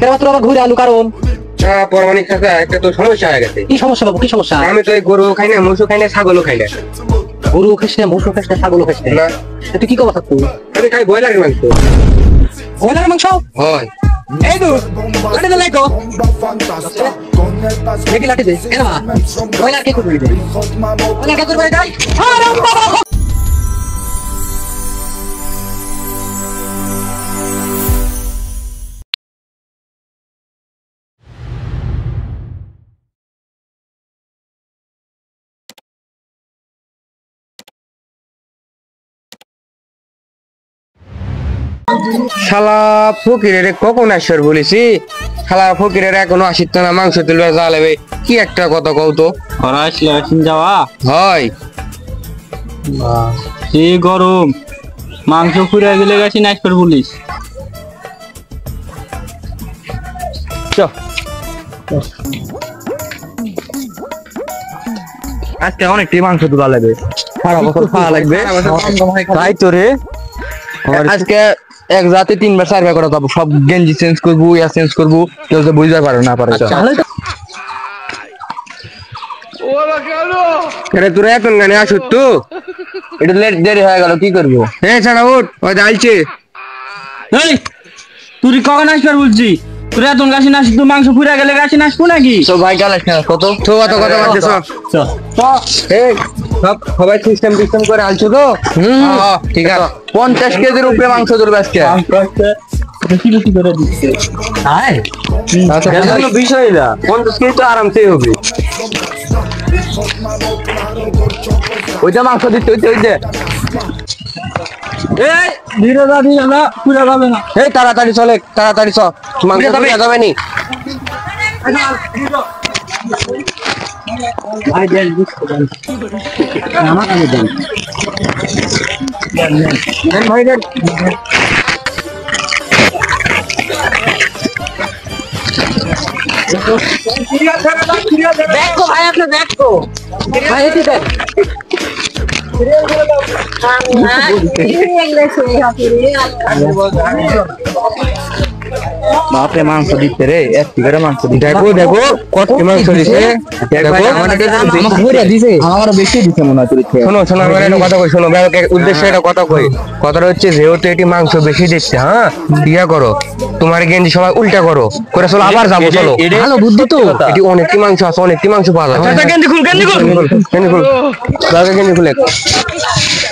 কেন তোর আবার ঘুরে আলু কারণ পরমাণিক কাকা একটা তো সমস্যা হয়ে গেছে। কি সমস্যা বাবু, কি সমস্যা? আমি তো গরু খাই না, মোষও খাই না, ছাগলও খাই না। গরু খাইস না, মোষ খাইস না, ছাগলও খাইস না? তুই কি কথা তুই? আমি খাই ব্রয়লারের মাংস। ব্রয়লারের মাংস হয়। এই তো লাঠি দে, লাইকো দেখি লাঠি দে। কেন ব্রয়লার কে করবি? ব্রয়লার কে করবি? যাই আরাম বাবা। শালা ফকিরের কখন আসর বলেছি, শালা ফকিরের এখনো আসিত না, মাংস তুলবে যা লেবে। কি একটা কথা কও তো। যাওয়া হয় সে গরম মাংস ফুরিয়ে গেলে গেছি নাইসপার পুলিশ। আজকে অনেকটাই মাংস তোলা লাগবে, সারা বছর খাওয়া লাগবে। তাই তো রে, আজকে এক জাতি 3 বার 4 বার করে যাবো, সব গেঞ্জি চেঞ্জ করবো, ইয়া চেঞ্জ করবো, কেউ যে বুঝতে পারে না পারে। তোরা এখন গানে আসুত তো, এটা লেট দেরি হয়ে গেল, কি করবো? হ্যাঁ ছাড়া উঠ, ওই ডালছে। এই তুই কখন আসবার বলছি? তুই এত গাছি নাস, তুই মাংস ফুরিয়ে গেলে গাছি নাসবো নাকি? তো ভাই গেল কত তো কত কথা বলছে সব, সবাই সিস্টেম টিস্টেম করে আলছো তো। ঠিক আছে, 50 কেজির উপরে মাংস ধরবে আজকে। বেশি বেশি করে দিচ্ছে। আচ্ছা বিষয় না, 50 কেজি তো আরামসেই হবে। ওইটা মাংস দিতে ওই যে এই ধীরে যা, ধীরে যা, ফুরিয়ে যাবে না। এই তাড়াতাড়ি চলে, তাড়াতাড়ি চ, মাংস যাবে নি। ভাই দেন আমার কাছে দেন ভাই দেন। দেখো ভাই, আপনি দেখো ভাই, এটি দেখ বাপরে মাংস দিতে রে, এক করে মাংস দিতে। দেখো দেখো কত মাংস দিছে, দেখো আমার বেশি দিতে মনে হয়। শোনো শোনো, আমার একটা কথা কই, শোনো ব্যাপারের উদ্দেশ্যে একটা কথা কই। কথাটা হচ্ছে যেহেতু এটি মাংস বেশি দিচ্ছে, হ্যাঁ ইয়া করো, তোমার গেঞ্জি সবাই উল্টা করো করে চলো, আবার যাবো চলো। ভালো বুদ্ধি তো, এটি অনেকটি মাংস আছে, অনেকটি মাংস পাওয়া যায়। গেঞ্জি খুল, গেঞ্জি খুল, গেঞ্জি খুল, গেঞ্জি খুলে,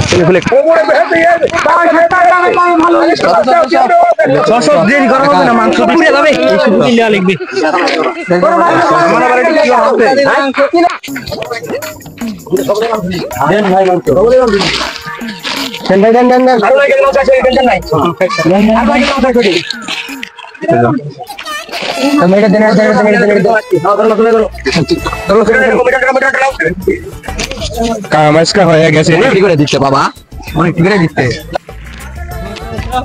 গেঞ্জি খুলে। দেরি করা হবে না, মাংস পুড়ে যাবে। লিখবি আমার আবার এটা কি হবে? দেন ভাই মাংস, দেন ভাই, দেন দেন দেন। ভালো লাগে মাংস আছে, টেনশন নাই। ভালো লাগে মাংস আছে। তুমি এটা দেন, দেন দেন দেন। কাম আজকে হয়ে গেছে, কি করে দিচ্ছে বাবা? অনেক কি করে দিচ্ছে?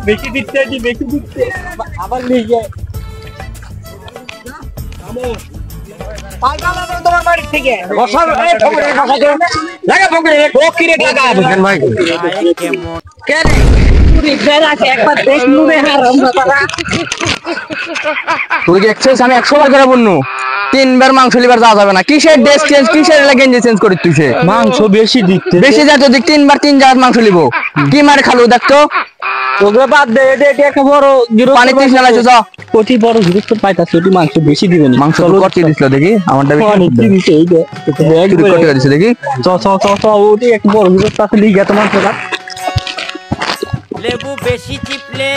বেশি দিচ্ছে, বেশি দিচ্ছে, আবার নিয়ে যায়। তোমার বাড়ি থেকে তুই দেখছিস আমি 100 বার করে বলনু, 3 বার মাংস লিবার যাওয়া যাবে না। কিসের ড্রেস চেঞ্জ, কিসের গেঞ্জি চেঞ্জ করি তুই? সে মাংস বেশি দিচ্ছে, বেশি যা তো 3 বার 3 জায়গা মাংস লিব, কি মার খালু দেখতো। ওগুলো বাদ দে, এটা একটা বড় পানি তিস না লাইছো যা। অতি বড় গুরুত্ব পাইতাছে, ওটি মাংস বেশি দিবেন। মাংস তো কত দিছিল দেখি, আমারটা বেশি দিছে এই যে কত দিছে দেখি। চ চ চ চ, ওটি একটা বড় গুরুত্ব আছে, লিগা তোমার কথা। লেবু বেশি চিপলে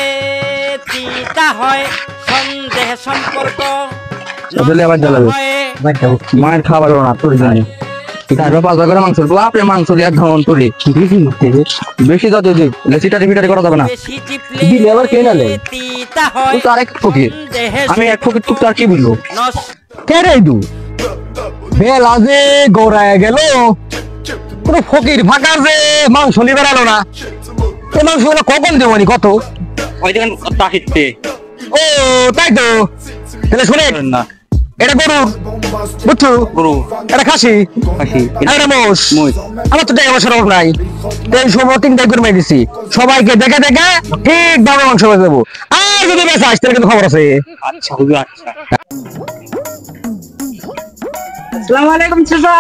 তিতা হয়, সন্দেহ সম্পর্ক আসলে আবার জ্বালাবে মায়ের খাবার না তোর জানি। তারপর 5 বার করে মাংস বাপরে, মাংস দিয়ে ধন তোরে বেশি যত দিই লেসিটা রিপিটারি করা যাবে না। বেশি চিপলে দিলে আবার কে নালে তিতা হয়, তুই তো আরেক ফকির, আমি এক ফকির, তুই তো আর কি বুঝলো? নষ্ট কে রে দু বেলা যে গড়ায় গেল, পুরো ফকির ফাঁকা যে মাংস নিয়ে বেড়ালো না। এই মাংস কখন দেবনি কত? ওই দেখেন তাহিতে ও তাই তো, তাহলে শুনে না এটা গরু বুঝছো গরু এটা খাসি খাসি এটা মোষ মোষ। আমার তো টাকা পয়সার অভাব নাই তো এই সময় তিনটাই করে দিছি সবাইকে দেখে দেখে ঠিক ভাবে মাংস বেঁচে দেবো আর যদি বেঁচে আসতে কিন্তু খবর আছে আচ্ছা হুজুর আচ্ছা। আসসালামু আলাইকুম চাচা।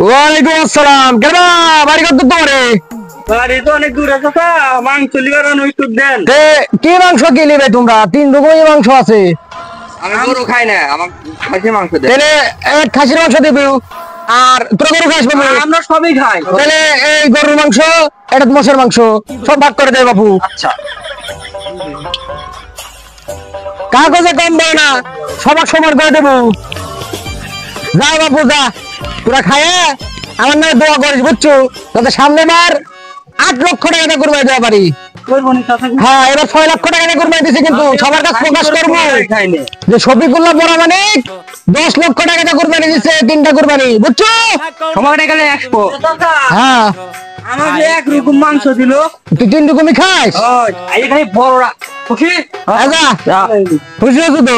ওয়ালাইকুম আসসালাম কেন বাড়ি কত তোমারে বাড়ি তো অনেক দূরে চাচা, মাংস লিবার একটু দেন। কি মাংস কি নিবে তোমরা? তিন রকমের মাংস আছে। আমি গরু খাই না, আমার খাসি মাংস দে। তাহলে এক খাসির মাংস দিবি আর তোরা গরু খাস বাবু। আমরা সবই খাই। তাহলে এই গরুর মাংস এটা মোষের মাংস সব ভাগ করে দেয় বাবু। আচ্ছা কাগজে কম দেয় না, সবার সমান করে দেবো। যা বাবু যা, তোরা খায় আমার নামে দোয়া করিস বুঝছো, যাতে সামনে বার 8 লক্ষ টাকা করবাই দেওয়া পারি। করবো নি চাচা। হ্যাঁ এবার 6 লক্ষ টাকা করবাই দিছি, কিন্তু সবার কাছে প্রকাশ করবো খাইনি। যে শফিকুল্লাহ বড় মানে 10 লক্ষ টাকা কোরবানি দিচ্ছে, 3টা কোরবানি বুঝছো। সময়টা গেলে 100। চাচা হ্যাঁ আমাকে এক রকম মাংস দিল। তুই 3 রকমই খাস। ওই আই খাই বড়রা খুশি। আচ্ছা খুশি হয়েছো তো?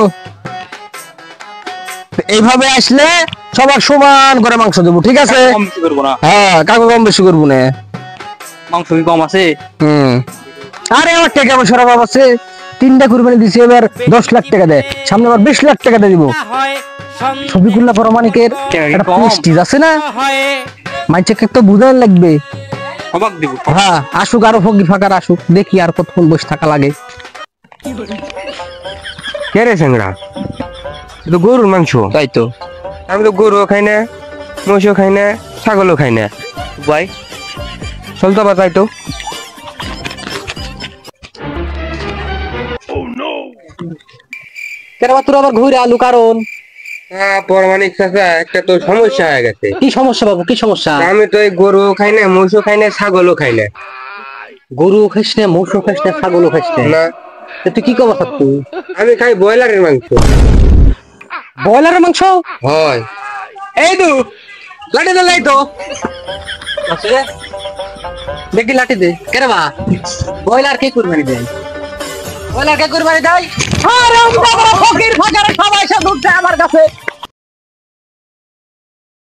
এইভাবে আসলে সবার সমান করে মাংস দেবো, ঠিক আছে? কম বেশি করবো না। হ্যাঁ কাকু কম বেশি করবো না। মাংস কি কম আছে? আরে আমার টাকা পয়সার অভাব আছে, 3টা কোরবানি দিছি, এবার 10 লাখ টাকা দেয়, সামনে আবার 20 লাখ টাকা দিয়ে দিব। শফিকুল্লাহ পরমানিকের একটা প্রেস্টিজ আছে না, মাইচেক তো বুঝার লাগবে। অবাক দিব। হ্যাঁ আসুক, আরো ফকির ফাঁকার আসুক, দেখি আর কতক্ষণ বসে থাকা লাগে। কে রে সেংরা? তো গরুর মাংস। তাই তো। আমি তো গরুও খাই না, মহিষও খাই না, ছাগলও খাই না। ভাই চল তো আবার তাই তো। কেন তোর আবার ঘুরে আলু? কারণ হ্যাঁ পরমাণিক চাচা, একটা তো সমস্যা হয়ে গেছে। কি সমস্যা বাবু, কি সমস্যা? আমি তো এই গরুও খাই না, মহিষও খাই না, ছাগলও খাই না। গরু খাইস না, মোষও খাইস না, ছাগলও খাইস না, না তা তুই কি কবার তুই? আমি খাই ব্রয়লারের মাংস। ব্রয়লারের মাংস? হয় এই তো লাঠি দে, লাই তো দেখি লাঠি দে। কেন বা ব্রয়লার কে কুরবানি দেয়? ব্রয়লার কে কুরবানি দেয়? আরে